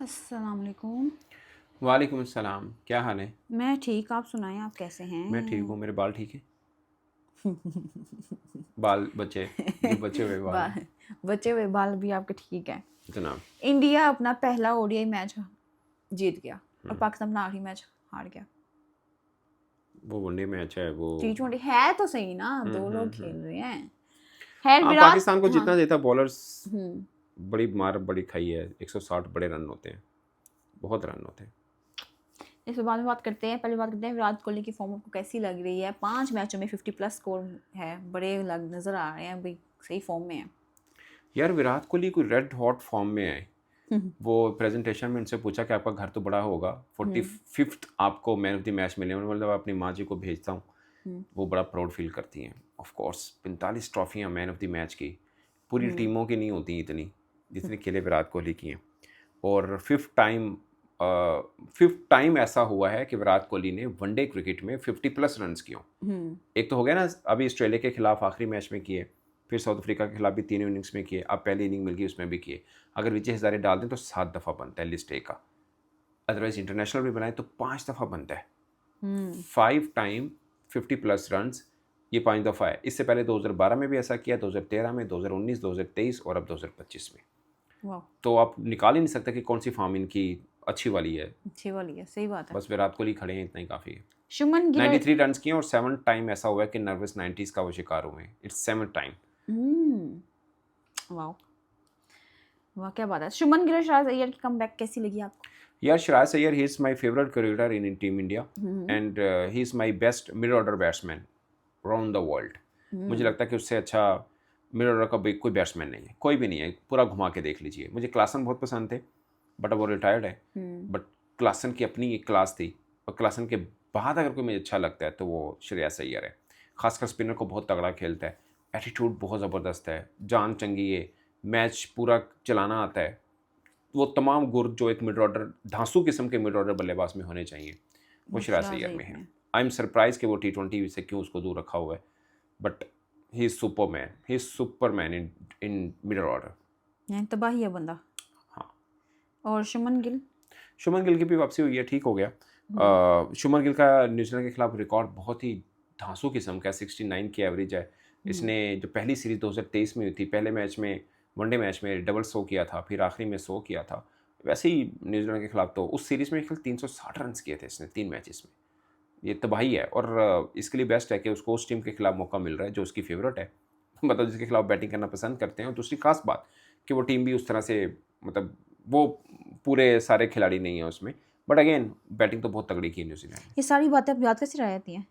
अस्सलाम वालेकुम। वालेकुम अस्सलाम। क्या हाल है? मैं ठीक, आप सुनाएं, आप कैसे मैं ठीक हैं? हूँ। मेरे बाल ठीक है? बाल बचे जो बचे हुए बाल हैं। बाल बचे हुए बाल भी आपके ठीक है। जनाब। इंडिया अपना पहला ओडीआई मैच जीत गया और पाकिस्तान अपना आखिरी मैच हार गया। वो वनडे मैच है वो। T20 है तो सही ना, दो लोग हम्म। खेल रहे हैं। खैर हाँ, विराट, पाकिस्तान को हाँ। जितना देता बॉलर्स हम्म। बड़ी मार बड़ी खाई है। 160 बड़े रन होते हैं, बहुत रन होते हैं। इस बाद में बात करते हैं, पहले बात करते हैं विराट कोहली की फॉर्म आपको कैसी लग रही है? 5 मैचों में 50+ स्कोर है, बड़े नजर आ रहे हैं भाई, सही फॉर्म में है। यार विराट कोहली कोई रेड हॉट फॉर्म में है। वो प्रेजेंटेशन में उनसे पूछा कि आपका घर तो बड़ा होगा, 45th आपको मैन ऑफ द मैच मिले, उन्होंने मतलब अपनी माँ जी को भेजता हूँ। वो बड़ा प्राउड फील करती हैं। ऑफ कोर्स 45 ट्रॉफियाँ मैन ऑफ द मैच की पूरी टीमों की नहीं होती इतनी जितनी खेले विराट कोहली की हैं। और फिफ्थ टाइम ऐसा हुआ है कि विराट कोहली ने वनडे क्रिकेट में 50+ रन्स किए हों। एक तो हो गया ना, अभी ऑस्ट्रेलिया के खिलाफ आखिरी मैच में किए, फिर साउथ अफ्रीका के खिलाफ भी 3 इनिंग्स में किए, अब पहली इनिंग मिल गई उसमें भी किए। अगर विजय हजारे डाल दें तो 7 दफ़ा बनता है लिस्ट ए का। अदरवाइज इंटरनेशनल भी बनाए तो 5 दफ़ा बनता है। 5 टाइम 50+ रन्स, ये 5 दफ़ा है। इससे पहले 2012 में भी ऐसा किया, 2013 में, 2019, 2023 और अब 2025 में। वाह, तो आप निकाल ही नहीं सकते कि कौन सी फॉर्म इनकी अच्छी वाली है। अच्छी वाली है, सही बात है। बस विराट कोहली खड़े हैं, इतना ही काफ़ी है। शुभमन गिल। 93 रन्स किए और 7 टाइम ऐसा हुआ है कि नर्वस 90s का वो शिकार हुए हैं। It's 7 time. वाह, वाह, क्या बात है। शुभमन गिल, शायद अय्यर की कमबैक कैसी लगी आपको? यार Shreyas Iyer, he is my favourite cricketer in team India and he is my best mid order batsman around the world. मुझे लगता है कि उससे अच्छा मिड ऑर्डर का कोई बैट्समैन नहीं है, कोई भी नहीं है। पूरा घुमा के देख लीजिए। मुझे क्लासन बहुत पसंद थे, बट अब वो रिटायर्ड है। बट क्लासन की अपनी एक क्लास थी, और क्लासन के बाद अगर कोई मुझे अच्छा लगता है तो वो श्रेयस अय्यर है। खासकर स्पिनर को बहुत तगड़ा खेलता है, एटीट्यूड बहुत ज़बरदस्त है, जान चंगी है, मैच पूरा चलाना आता है। वो तमाम गुर जो एक मिड ऑर्डर धांसू किस्म के मिड ऑर्डर बल्लेबाज में होने चाहिए, वो श्रेयस अय्यर में है। आई एम सरप्राइज कि वो T20 से क्यों उसको दूर रखा हुआ है, but he is Superman, he is Superman in middle order. तबाही है बंदा। हाँ। और शुभमन गिल? शुभमन गिल की भी वापसी हुई है, ठीक हो गया। शुभमन गिल का न्यूजीलैंड के खिलाफ रिकॉर्ड बहुत ही धांसू किस्म का 69 की एवरेज है। इसने जो पहली सीरीज 2023 में हुई थी, पहले मैच में वनडे मैच में डबल 100 किया था, फिर आखिरी में 100 किया था। वैसे ही न्यूजीलैंड के खिलाफ तो उस सीरीज़ में केवल 360 रन किए थे इसने 3 मैचेस में। ये तबाही है, और इसके लिए बेस्ट है कि उसको उस टीम के खिलाफ मौका मिल रहा है जो उसकी फेवरेट है, मतलब जिसके खिलाफ बैटिंग करना पसंद करते हैं। और दूसरी खास बात कि वो टीम भी उस तरह से, मतलब वो पूरे सारे खिलाड़ी नहीं हैं उसमें, बट अगेन बैटिंग तो बहुत तगड़ी की है न्यूजीलैंड ने। ये सारी बातें आप याद कैसे रहती हैं?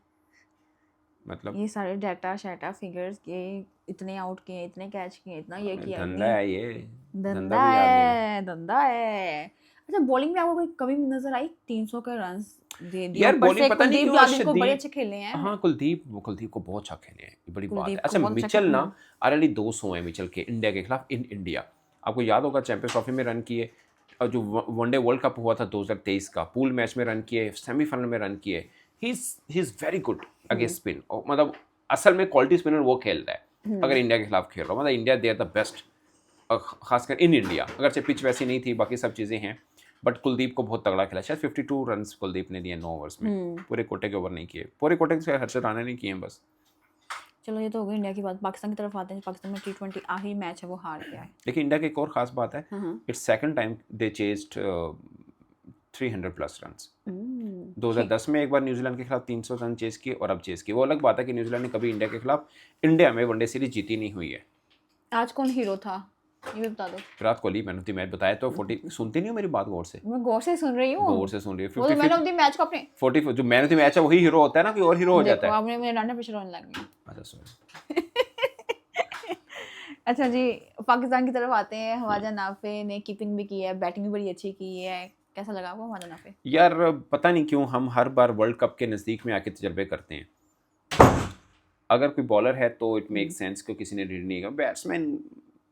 मतलब ये सारे डाटा शाटा फिगर्स के, इतने आउट किए, इतने कैच किए, इतना ये किया, धंधा इतनी है ये, धंधा धंधा भी याद नहीं है। है, धंधा है। अच्छा, बॉलिंग में आपको कोई कमी नजर आई? 300 के रन दे दिए, यार ऊपर बॉलिंग से पता नहीं कुलदीप क्यों यादव को बड़े अर्शदीप। अच्छे खेले हैं। हाँ, कुलदीप को बहुत अच्छा खेले हैं, ये बड़ी बात है। कुलदीप को अच्छा, बहुत अच्छा मिचेल ना ऑलरेडी 200 है मिचेल के इंडिया के खिलाफ इन इंडिया। आपको याद होगा चैंपियंस ट्रॉफी में रन किए, और जो वनडे वर्ल्ड कप हुआ था 2023 का, पूल मैच में रन किए, सेमीफाइनल में रन किए। He is very good against spin. और मतलब असल में क्वालिटी स्पिनर वो खेलता है अगर इंडिया के खिलाफ खेल रहा हो। मतलब India they are the best, खासकर इन इंडिया। अगरचे पिच वैसी नहीं थी, बाकी सब चीज़ें हैं, बट कुलदीप को बहुत तगड़ा खेला। शायद 52 रन कुलदीप ने दिए 9 ओवर्स में, पूरे कोटे के ओवर नहीं किए, पूरे कोटे से हर्षद राणा ने किए हैं बस। चलो, ये तो हो गई इंडिया की बात। पाकिस्तान की तरफ आते हैं। पाकिस्तान में T20 आखिरी मैच है, वो हार गया है। लेकिन इंडिया की एक और ख़ास बात है, it's second time they chased 300+ runs. 2010 में एक बार न्यूजीलैंड के खिलाफ 300 रन चेज किए, और अब चेज किए। वो अलग बात है कि न्यूजीलैंड ने कभी इंडिया के खिलाफ इंडिया में वनडे सीरीज जीती नहीं हुई है। आज कौन हीरो था, ये भी बता दो। Virat Kohli man of the match बताया तो 40। सुनती नहीं हो मेरी बात गौर से? मैं गौर से सुन रही हूँ। गौर से सुन रही है। वो तो मैन ऑफ द मैच को अपने 40 जो मैन ऑफ द मैच है वही हीरो होता है ना, कोई और हीरो हो जाता देखो, है? आपने मेरे डांडा पीछे रोने लग गया। अच्छा सॉरी। अच्छा जी, पाकिस्तान की तरफ आते हैं। हवाजा नाफे ने कीपिंग भी की है, बैटिंग भी बड़ी अच्छी की है। कैसा लगा आपको हवाजा नाफे? यार पता नहीं क्यों हम हर बार वर्ल्ड कप के नज़दीक में आके तजर्बे करते हैं। अगर कोई बॉलर है तो इट मेक सेंस कि किसी ने रीड नहीं किया। बैट्समैन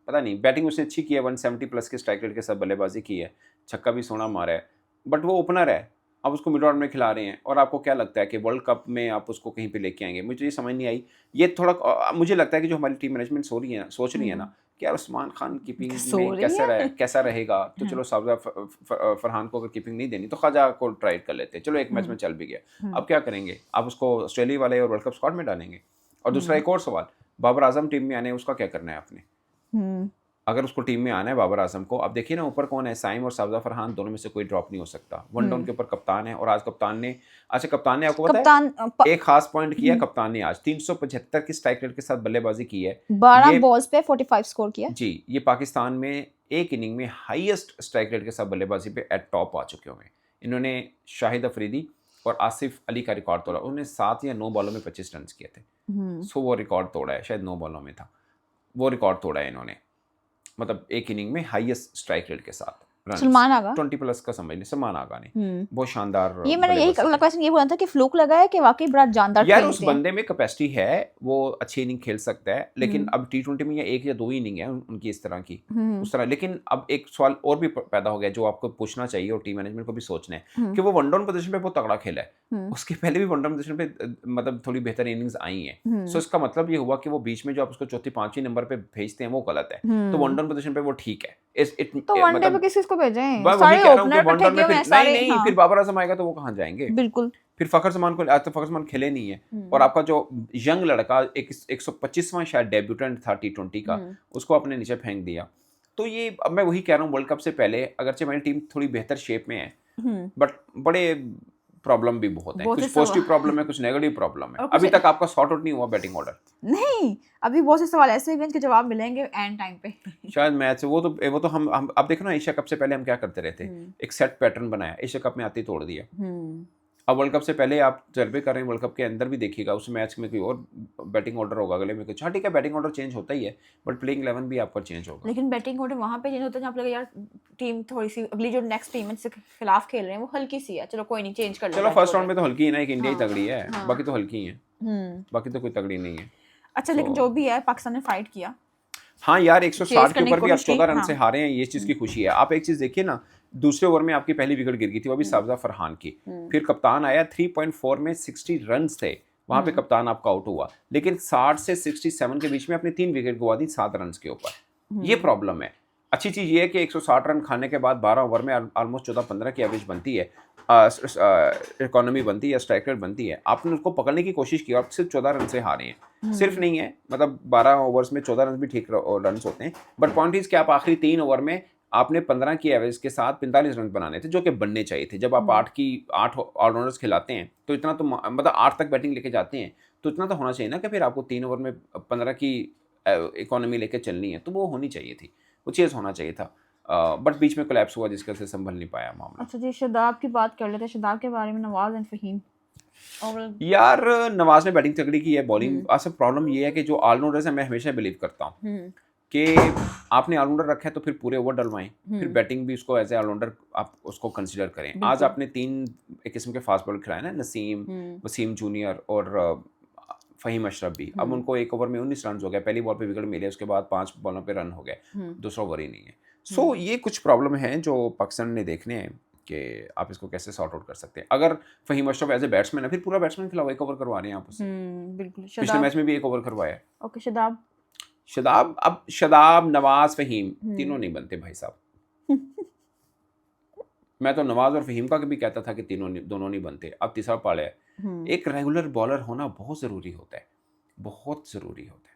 पता नहीं, बैटिंग उसने अच्छी की है, 170+ के स्ट्राइक रेट के साथ बल्लेबाजी की है, छक्का भी सोना मारा है, बट वो ओपनर है। अब उसको मिड ऑर्डर में खिला रहे हैं, और आपको क्या लगता है कि वर्ल्ड कप में आप उसको कहीं पे लेके आएंगे? मुझे ये समझ नहीं आई। ये थोड़ा मुझे लगता है कि जो हमारी टीम मैनेजमेंट सोच रही है ना, कि कि यार उस्मान खान कीपिंग सो में रही है। कैसा रहेगा, तो चलो साबजा फरहान को अगर कीपिंग नहीं देनी तो ख्वाजा को ट्राई कर लेते, चलो एक मैच में चल भी गया। अब क्या करेंगे, आप उसको ऑस्ट्रेलिया वाले और वर्ल्ड कप स्क्वाड में डालेंगे। और दूसरा एक और सवाल, बाबर आजम टीम में आने उसका क्या करना है आपने? अगर उसको टीम में आना है बाबर आजम को, अब देखिए ना ऊपर कौन है, साइम और साबजा फरहान, दोनों में से कोई ड्रॉप नहीं हो सकता। वन डाउन के ऊपर कप्तान है, और आज कप्तान ने आपको पता है एक खास पॉइंट किया कप्तान ने, आज 375 की स्ट्राइक रेट के साथ बल्लेबाजी की है, 12 बॉल्स पे 45 स्कोर किया जी। ये पाकिस्तान में एक इनिंग में हाईएस्ट स्ट्राइक रेट के साथ बल्लेबाजी पे एट टॉप आ चुके हुए हैं। इन्होंने शाहिद अफरीदी और आसिफ अली का रिकॉर्ड तोड़ा, उन्होंने 7 या 9 बॉलों में 25 रन किए थे। सो वो रिकॉर्ड तोड़ा है, शायद 9 बॉलों में था वो रिकॉर्ड तोड़ा है इन्होंने, मतलब एक इनिंग में हाईएस्ट स्ट्राइक रेट के साथ। सलमान आगा 20 प्लस का समझ ली, सलमान आगा ने बहुत शानदार। ये मैंने यही क्वेश्चन ये बोला था कि फ्लूक लगा है कि वाकई बड़ा जानदार यार उस बंदे में कैपेसिटी है, वो अच्छी इनिंग खेल सकता है, लेकिन अब T20 में ये 1 या 2 इनिंग है उनकी इस तरह की उस तरह। लेकिन अब एक सवाल और भी पैदा हो गया जो आपको पूछना चाहिए और टीम मैनेजमेंट को भी सोचना है कि वो वन डाउन पोजीशन पे बहुत तगड़ा खेला है, उसके पहले भी वन डाउन पोजीशन पे मतलब थोड़ी बेहतर इनिंग्स आई हैं। सो इसका मतलब ये हुआ कि वो बीच में जो आप उसको चौथी 5वीं नंबर पे भेजते हैं वो गलत है। तो वन डाउन पोजीशन पे वो ठीक है। तो वनडे पे किसको भेजें, सारे ओपनर पे ठेके हुए हैं सारे। नहीं, फिर बाबर आजम आएगा तो वो कहाँ जाएंगे? बिल्कुल। फिर फखर जमान को, आज तो फखर जमान खेले नहीं है, और आपका जो यंग लड़का 125वां शायद डेब्यूटेंट था T20 का, उसको आपने नीचे फेंक दिया। तो ये अब मैं वही कह रहा हूँ, वर्ल्ड कप से पहले अगरचे हमारी टीम थोड़ी बेहतर शेप में है, बट बड़े प्रॉब्लम भी बहुत है, कुछ पॉजिटिव प्रॉब्लम है, कुछ नेगेटिव प्रॉब्लम है। अभी तक आपका सॉर्ट आउट नहीं हुआ बैटिंग ऑर्डर? नहीं, अभी बहुत से सवाल ऐसे हैं जिनके जवाब मिलेंगे एंड टाइम पे शायद मैच वो तो हम अब देखो ना, एशिया कप से पहले हम क्या करते रहते, एक सेट पैटर्न बनाया, एशिया कप में आते ही तोड़ दिया। अब वर्ल्ड कप से पहले आप तजर्बे कर रहे हैं, वर्ल्ड कप के अंदर भी देखिएगा उस मैच में कोई और बैटिंग ऑर्डर होगा, अगले में कुछ। हाँ ठीक है, बैटिंग ऑर्डर चेंज होता ही है, बट प्लेइंग 11 भी आपका चेंज होगा। लेकिन बैटिंग ऑर्डर वहाँ पे चेंज होता है जहाँ पे यार टीम थोड़ी सी अगली जो नेक्स्ट टीम है जिसके खिलाफ खेल रहे हैं वो हल्की सी है, चलो कोई नहीं चेंज कर लेते। चलो फर्स्ट राउंड में तो हल्की है ना, एक इंडिया ही तगड़ी है, बाकी तो हल्की है, बाकी तो कोई तगड़ी नहीं है। अच्छा, लेकिन जो भी है पाकिस्तान ने फाइट किया। हाँ यार, 160 के ऊपर भी आप 14 रन से हारे हैं, ये चीज़ की खुशी है। आप एक चीज़ देखिए ना, दूसरे ओवर में आपकी पहली विकेट गिर गई थी, वो भी साबजा फरहान की। फिर कप्तान आया, 3.4 में 60 रन थे, वहाँ पे कप्तान आपका आउट हुआ, लेकिन 60 से 67 के बीच में अपनी 3 विकेट गवा दी 7 रन के ऊपर। ये प्रॉब्लम है। अच्छी चीज़ ये है कि 160 रन खाने के बाद 12 ओवर में ऑलमोस्ट 14-15 की एवरेज बनती है, इकोनॉमी बनती है, स्ट्राइक रेट बनती है। आपने उसको पकड़ने की कोशिश की और सिर्फ 14 रन से हारे हैं। सिर्फ नहीं है, मतलब 12 ओवर्स में 14 रन भी ठीक रन होते हैं, बट पॉइंट इज कि आप आखिरी 3 ओवर में आपने 15 की एवरेज के साथ 45 रन बनाने थे, जो कि बनने चाहिए थे। जब आप 8 ऑलराउंडर्स खिलाते हैं तो इतना तो, मतलब 8 तक बैटिंग लेके जाते हैं तो इतना तो होना चाहिए ना कि फिर आपको 3 ओवर में 15 की इकोनॉमी लेके चलनी है, तो वो होनी चाहिए थी, वो चीज़ होना चाहिए था। बट बीच में कोलैप्स हुआ जिसके से संभल नहीं पाया मामला। अच्छा जी, शादाब की बात कर लेते हैं, शादाब के बारे में, नवाज एंड फहीम। और यार नवाज ने बैटिंग तगड़ी की है, बॉलिंग असल प्रॉब्लम ये है कि जो ऑलराउंडर्स है, मैं हमेशा बिलीव करता हूँ कि आपने ऑलराउंडर रखा है तो फिर पूरे ओवर डलवाएं, फिर बैटिंग भी उसको एज ए ऑलराउंडर आप उसको कंसीडर करें। आज आपने 3 एक किस्म के फास्ट बॉलर खिलाए ना, नसीम, वसीम जूनियर और फहीम अशरफ भी। अब उनको एक ओवर में 19 रन हो गए, पहली बॉल पे विकेट मिले, उसके बाद 5 बॉलों पे रन हो गए, दूसरा ओवर ही नहीं है। सो ये कुछ प्रॉब्लम है जो पाकिस्तान ने देखने हैं कि आप इसको कैसे सॉर्ट आउट कर सकते हैं। अगर Faheem Ashraf as a batsman है, फिर पूरा बैट्समैन खिलाओ, एक ओवर करवा रहे हैं आप उससे। बिल्कुल। पिछले मैच में भी एक ओवर करवाया। ओके, शादाब। अब शादाब, नवाज, फहीम तीनों नहीं बनते भाई साहब। मैं तो नवाज और फहीम का भी कहता था कि दोनों नहीं बनते, अब तीसरा पाले है। एक रेगुलर बॉलर होना बहुत ज़रूरी होता है, बहुत ज़रूरी होता है।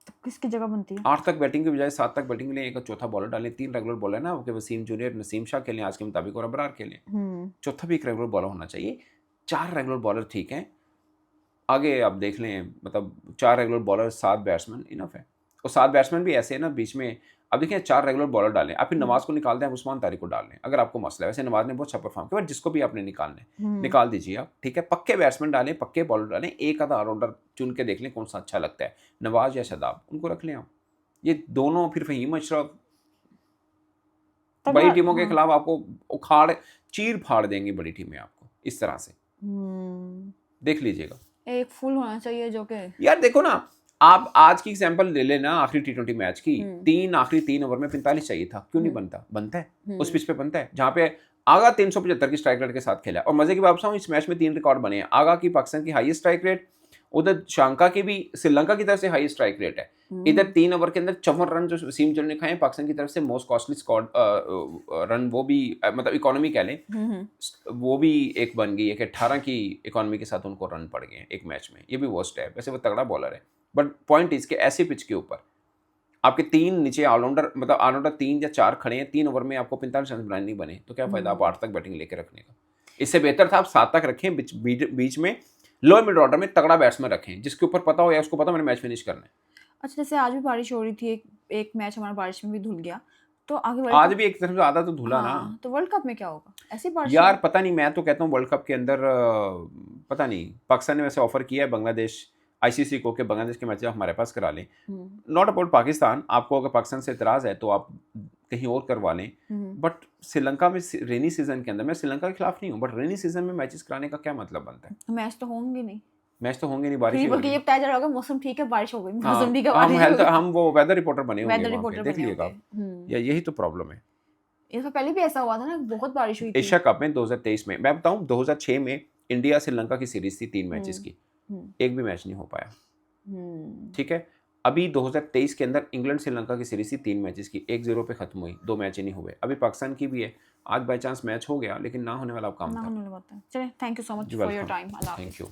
तो किसकी जगह बनती है? 8 तक बैटिंग के बजाय 7 तक बैटिंग के लिए एक चौथा बॉलर डालें। 3 रेगुलर बॉलर है ना, ओके, वसीम जूनियर, नसीम शाह खेलें आज के मुताबिक, और अबरार खेलें। चौथा भी एक रेगुलर बॉलर होना चाहिए। 4 रेगुलर बॉलर ठीक हैं, आगे आप देख लें, मतलब 4 रेगुलर बॉलर 7 बैट्समैन इनफ है। और 7 बैट्समैन भी ऐसे है ना बीच में, अब देखिए 4 रेगुलर बॉलर डालें, आप फिर नवाज को निकाल दें, आप उस्मान तारिक को डाल लें अगर आपको मसला है। वैसे नवाज ने बहुत अच्छा परफॉर्म किया, जिसको भी आपने निकाल दीजिए आप, ठीक है। पक्के बैट्समैन डालें, पक्के बॉलर डालें, एक आधा ऑलराउंडर चुन के देख लें कौन सा अच्छा लगता है, नवाज या शादाब, उनको रख लें आप। ये दोनों फिर फहीम अशरफ बड़ी टीमों के खिलाफ आपको चीर फाड़ देंगी, बड़ी टीमें आपको इस तरह से। देख लीजिएगा, एक फुल होना चाहिए जो कि यार देखो ना, आप आज की एग्जांपल ले लेना, आखिरी T20 मैच की, आखिरी 3 ओवर में 45 चाहिए था, क्यों नहीं बनता? बनता है, उस पिच पे बनता है जहाँ पे आगा 375 की स्ट्राइक रेट के साथ खेला। और मजे की बात बताऊं, इस मैच में 3 रिकॉर्ड बने हैं। आगा की पाकिस्तान की हाईएस्ट स्ट्राइक रेट, उधर श्रीलंका की भी, श्रीलंका की तरफ से हाई स्ट्राइक रेट है। इधर 3 ओवर के अंदर 54 रन जो वसीम जल ने खाए, पाकिस्तान की तरफ से मोस्ट कॉस्टली स्क्वाड रन, वो भी मतलब इकोनॉमी कह लें, वो भी एक बन गई है कि 18 की इकोनॉमी के साथ उनको रन पड़ गए हैं एक मैच में। ये भी वर्स्ट है, वैसे वो तगड़ा बॉलर है, बट पॉइंट इसके ऐसे पिच के ऊपर आपके 3 नीचे ऑलराउंडर, मतलब ऑलराउंडर 3 या 4 खड़े हैं, 3 ओवर में आपको 45 रन बनाने नहीं बने, तो क्या फायदा आप 8 तक बैटिंग लेके रखने का। इससे बेहतर था आप 7 तक रखें, बीच में लो मिड ऑर्डर में तगड़ा बैट्समैन रखें जिसके ऊपर पता हो या उसको पता मैंने मैच फिनिश करना है। अच्छा, जैसे आज भी बारिश हो रही थी, एक मैच हमारा बारिश में भी धुल गया, तो आगे आज भी एक तरफ से आधा तो धुला ना। हाँ, तो वर्ल्ड कप में क्या होगा ऐसी बारिश? यार पता नहीं, मैं तो कहता हूँ वर्ल्ड कप के अंदर पता नहीं, पाकिस्तान ने वैसे ऑफर किया है बांग्लादेश आईसीसी को कि बांग्लादेश के मैच हमारे पास करा लें। नॉट अबाउट पाकिस्तान, आपको अगर पाकिस्तान से इतराज़ है तो आप कहीं और करवा लें, बट श्रीलंका में रेनी सीजन के अंदर, मैं श्रीलंका के खिलाफ नहीं हूँ, बट रेनी सीजन में मैचेस कराने का क्या मतलब बनता है? मैच तो होंगे नहीं, मैच तो होंगे नहीं, बारिश बल्कि ये बताया जा रहा होगा मौसम ठीक है, बारिश हो गई, मौसम ठीक है, हम बारिश हो गई। हम वो वेदर रिपोर्टर बने होंगे, वेदर वहाँ पे, रिपोर्टर देख बने लीजिएगा आप। होंगे। या यही तो प्रॉब्लम है। इससे पहले भी ऐसा हुआ था ना, बहुत बारिश हुई थी। एशिया कप में 2023 में, मैं बताऊं 2006 में इंडिया श्रीलंका की सीरीज थी 3 मैचेस की, एक भी मैच नहीं हो पाया। ठीक है, अभी 2023 के अंदर इंग्लैंड श्रीलंका की सीरीज थी 3 मैचेस की, 1-0 पे खत्म हुई, 2 मैच ही नहीं हुए। अभी पाकिस्तान की भी है, आज बाई चांस मैच हो गया, लेकिन ना होने वाला काम था। चलिए, thank you so much for your time. Thank you.